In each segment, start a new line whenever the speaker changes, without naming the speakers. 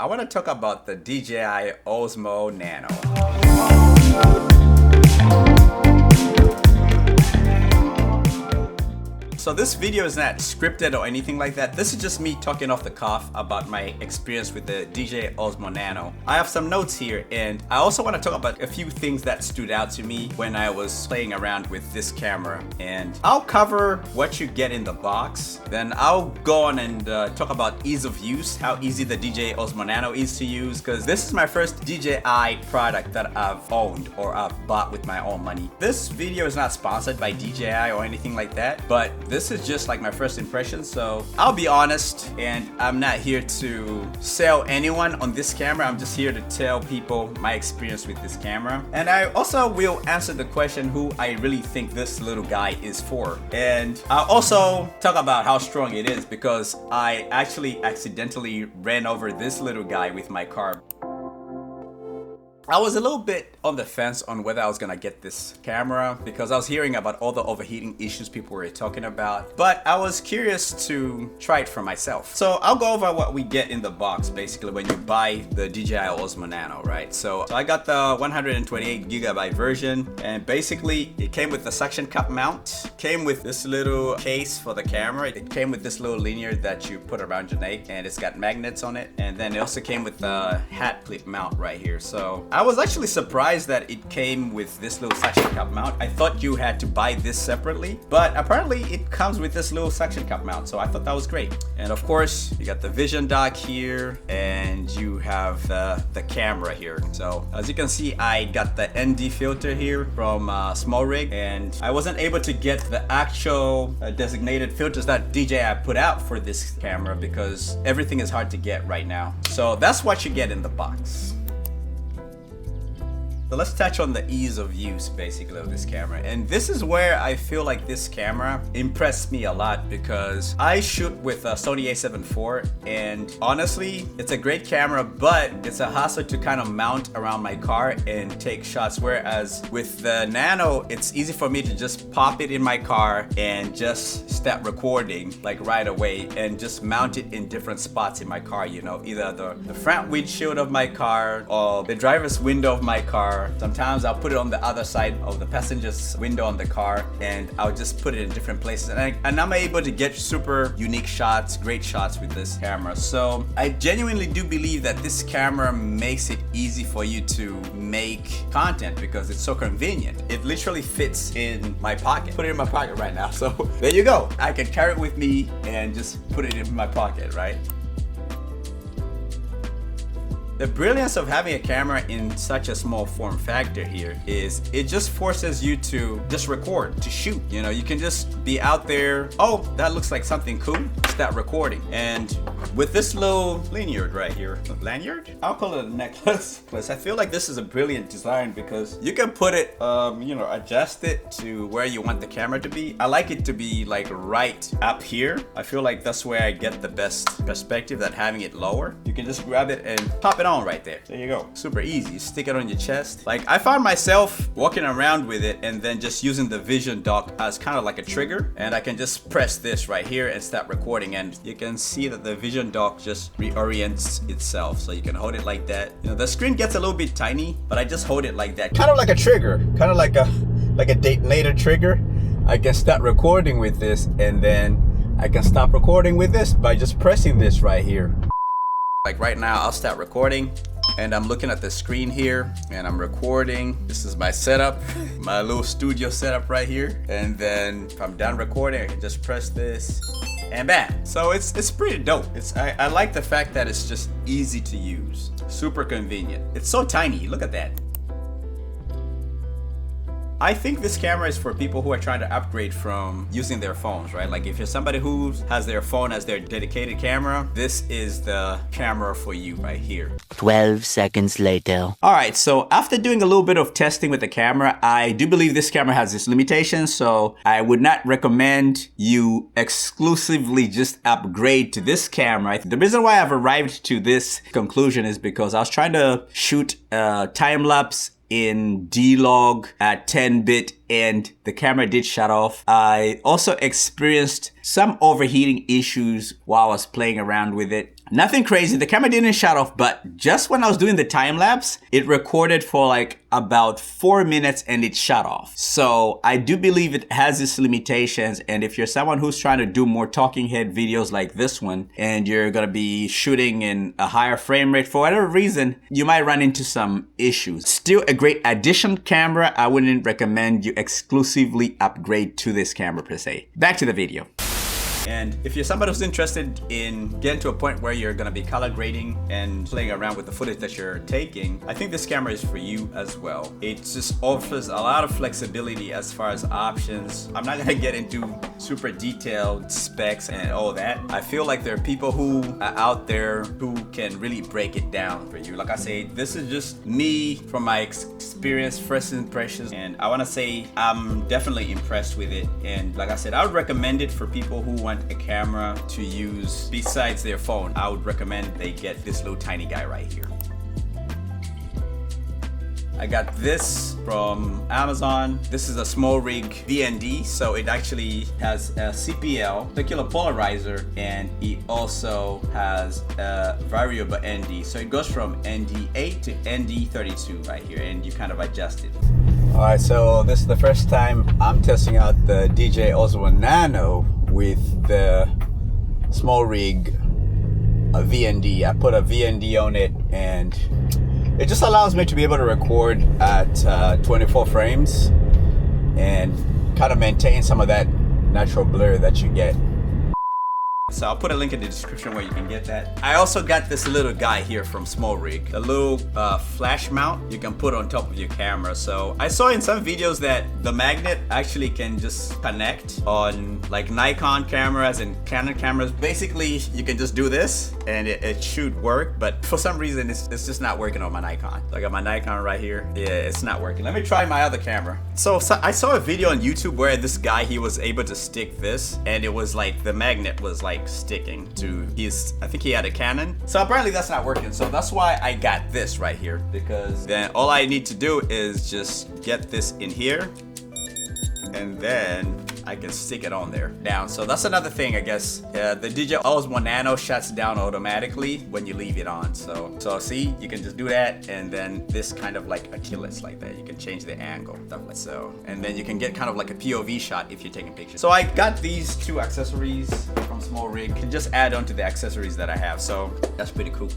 I want to talk about the Dji Osmo Nano. So this video is not scripted or anything like that. This is just me talking off the cuff about my experience with the Dji Osmo Nano. I have some notes here, and I also want to talk about a few things that stood out to me when I was playing around with this camera. And I'll cover what you get in the box. Then I'll go on and talk about ease of use, how easy the Dji Osmo Nano is to use, because this is my first DJI product that I've owned or I've bought with my own money. This video is not sponsored by DJI or anything like that, but this is just like my first impression, so I'll be honest, and I'm not here to sell anyone on this camera. I'm just here to tell people my experience with this camera, and I also will answer the question who I really think this little guy is for. And I'll also talk about how strong it is, because I actually accidentally ran over this little guy with my car. I was a little bit on the fence on whether I was gonna get this camera because I was hearing about all the overheating issues people were talking about, but I was curious to try it for myself. So I'll go over what we get in the box basically when you buy the DJI Osmo Nano, right? So I got the 128GB version, and basically it came with the suction cup mount, came with this little case for the camera, it came with this little lanyard that you put around your neck, and it's got magnets on it, and then it also came with the hat clip mount right here. So I was actually surprised that it came with this little suction cup mount. I thought you had to buy this separately, but apparently it comes with this little suction cup mount, so I thought that was great. And of course, you got the vision dock here, and you have the camera here. So as you can see, I got the ND filter here from Small Rig, and I wasn't able to get the actual designated filters that DJI put out for this camera because everything is hard to get right now. So that's what you get in the box. So let's touch on the ease of use basically of this camera. And this is where I feel like this camera impressed me a lot, because I shoot with a Sony a7 IV, and honestly, it's a great camera, but it's a hassle to kind of mount around my car and take shots. Whereas with the Nano, it's easy for me to just pop it in my car and just start recording like right away and just mount it in different spots in my car, you know, either the front windshield of my car or the driver's window of my car. Sometimes I'll put it on the other side of the passenger's window on the car, and I'll just put it in different places, and I'm able to get super unique shots, great shots with this camera. So I genuinely do believe that this camera makes it easy for you to make content because it's so convenient. It literally fits in my pocket. Put it in my pocket right now, so there you go. I can carry it with me and just put it in my pocket, right? The brilliance of having a camera in such a small form factor here is it just forces you to just record, to shoot. You know, you can just be out there, oh, that looks like something cool, start recording. And with this little lanyard right here, lanyard? I'll call it a necklace. I feel like this is a brilliant design because you can put it, you know, adjust it to where you want the camera to be. I like it to be like right up here. I feel like that's where I get the best perspective than having it lower. You can just grab it and pop it on right there. There you go. Super easy. You stick it on your chest. Like, I found myself walking around with it and then just using the vision dock as kind of like a trigger, and I can just press this right here and start recording, and you can see that the vision dock just reorients itself, so you can hold it like that. You know, the screen gets a little bit tiny, but I just hold it like that, kind of like a trigger, kind of like a detonator trigger. I can start recording with this, and then I can stop recording with this by just pressing this right here. Like right now, I'll start recording, and I'm looking at the screen here, and I'm recording. This is my setup, my little studio setup right here. And then if I'm done recording, I can just press this, and bam. So it's pretty dope. I like the fact that it's just easy to use, super convenient. It's so tiny. Look at that. I think this camera is for people who are trying to upgrade from using their phones, right? Like if you're somebody who has their phone as their dedicated camera, this is the camera for you right here.
12 seconds later.
All right, so after doing a little bit of testing with the camera, I do believe this camera has its limitations, so I would not recommend you exclusively just upgrade to this camera. The reason why I've arrived to this conclusion is because I was trying to shoot time-lapse in D-Log at 10-bit and the camera did shut off. I also experienced some overheating issues while I was playing around with it. Nothing crazy, the camera didn't shut off, but just when I was doing the time lapse, it recorded for like about 4 minutes and it shut off. So I do believe it has its limitations, and if you're someone who's trying to do more talking head videos like this one, and you're gonna be shooting in a higher frame rate for whatever reason, you might run into some issues. Still a great addition camera. I wouldn't recommend you exclusively upgrade to this camera per se. Back to the video. And if you're somebody who's interested in getting to a point where you're gonna be color grading and playing around with the footage that you're taking, I think this camera is for you as well. It just offers a lot of flexibility as far as options. I'm not gonna get into super detailed specs and all that. I feel like there are people who are out there who can really break it down for you. Like I say, this is just me from my experience, first impressions, and I wanna say I'm definitely impressed with it. And like I said, I would recommend it for people who want a camera to use besides their phone. I would recommend they get this little tiny guy right here. I got this from Amazon. This is a small rig VND, so it actually has a CPL, circular polarizer, and it also has a variable ND. So it goes from ND8 to ND32 right here, and you kind of adjust it. All right, so this is the first time I'm testing out the Dji Osmo Nano with the small rig VND. I put a VND on it, and it just allows me to be able to record at 24 frames and kind of maintain some of that natural blur that you get. So I'll put a link in the description where you can get that. I also got this little guy here from Small Rig, a little flash mount you can put on top of your camera. So I saw in some videos that the magnet actually can just connect on like Nikon cameras and Canon cameras. Basically, you can just do this and it should work, but for some reason it's just not working on my Nikon. So I got my Nikon right here. Yeah, it's not working. Let me try my other camera. So I saw a video on YouTube where this guy, he was able to stick this, and it was like the magnet was like sticking to his, I think he had a Canon. So apparently that's not working. So that's why I got this right here, because then all I need to do is just get this in here, and then I can stick it on there down. So that's another thing, I guess. The Dji Osmo Nano shuts down automatically when you leave it on. So see, you can just do that, and then this kind of like a tilts like that. You can change the angle, stuff like so, and then you can get kind of like a POV shot if you're taking pictures. So I got these two accessories from Small Rig. You can just add on to the accessories that I have. So that's pretty cool.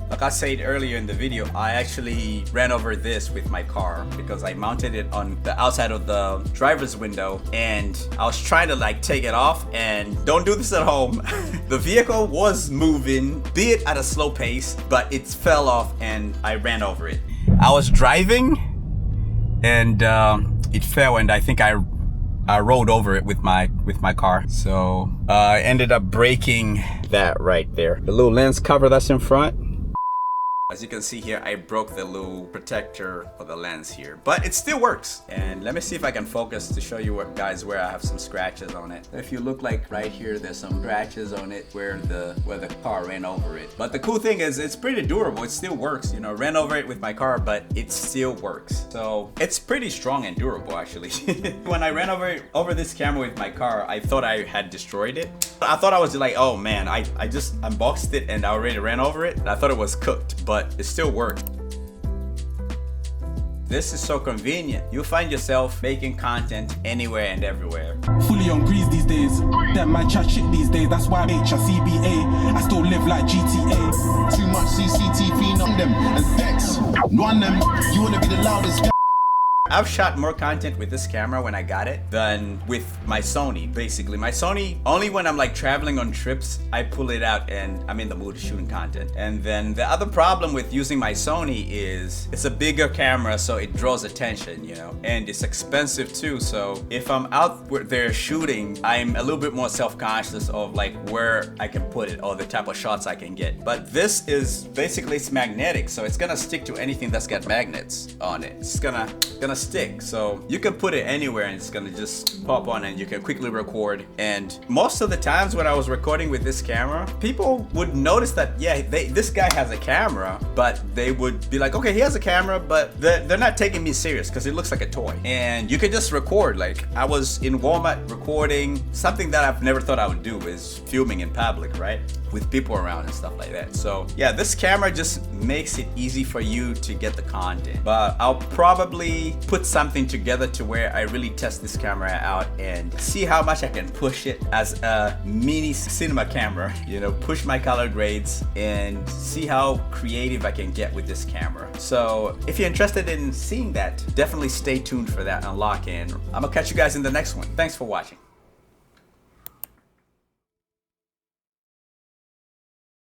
Like I said earlier in the video, I actually ran over this with my car because I mounted it on the outside of the driver's window, and I was trying to like take it off, and don't do this at home. The vehicle was moving, be it at a slow pace, but it fell off and I ran over it. I was driving and it fell, and I think I rolled over it with my car. So I ended up breaking that right there. The little lens cover that's in front. As you can see here, I broke the little protector for the lens here, but it still works. And let me see if I can focus to show you what, guys, where I have some scratches on it. If you look like right here, there's some scratches on it where the car ran over it. But the cool thing is it's pretty durable. It still works. You know, ran over it with my car, but it still works. So it's pretty strong and durable actually. When I ran over this camera with my car, I thought I had destroyed it. I thought I was like, oh man, I just unboxed it and I already ran over it. And I thought it was cooked, but it still worked. This is so convenient. You'll find yourself making content anywhere and everywhere.
Fully on grease these days. That man chat shit these days. That's why I'm HCBA. I still live like GTA.
Too much CCTV on them and Dex. One them. You wanna be the loudest guy.
I've shot more content with this camera when I got it than with my Sony. Basically, my Sony, only when I'm like traveling on trips, I pull it out and I'm in the mood of shooting content. And then the other problem with using my Sony is it's a bigger camera, so it draws attention, you know, and it's expensive too. So if I'm out there shooting, I'm a little bit more self-conscious of like where I can put it or the type of shots I can get. But this is basically, it's magnetic, so it's gonna stick to anything that's got magnets on it. It's gonna stick, so you can put it anywhere and it's gonna just pop on and you can quickly record. And most of the times when I was recording with this camera, people would notice that, yeah, this guy has a camera, but they would be like, okay, he has a camera, but they're not taking me serious because it looks like a toy. And you can just record. Like, I was in Walmart recording something that I've never thought I would do, is filming in public, right? With people around and stuff like that. So yeah, this camera just makes it easy for you to get the content. But I'll probably put something together to where I really test this camera out and see how much I can push it as a mini cinema camera, you know, push my color grades and see how creative I can get with this camera. So if you're interested in seeing that, definitely stay tuned for that unlock, and I'm gonna catch you guys in the next one. Thanks for watching.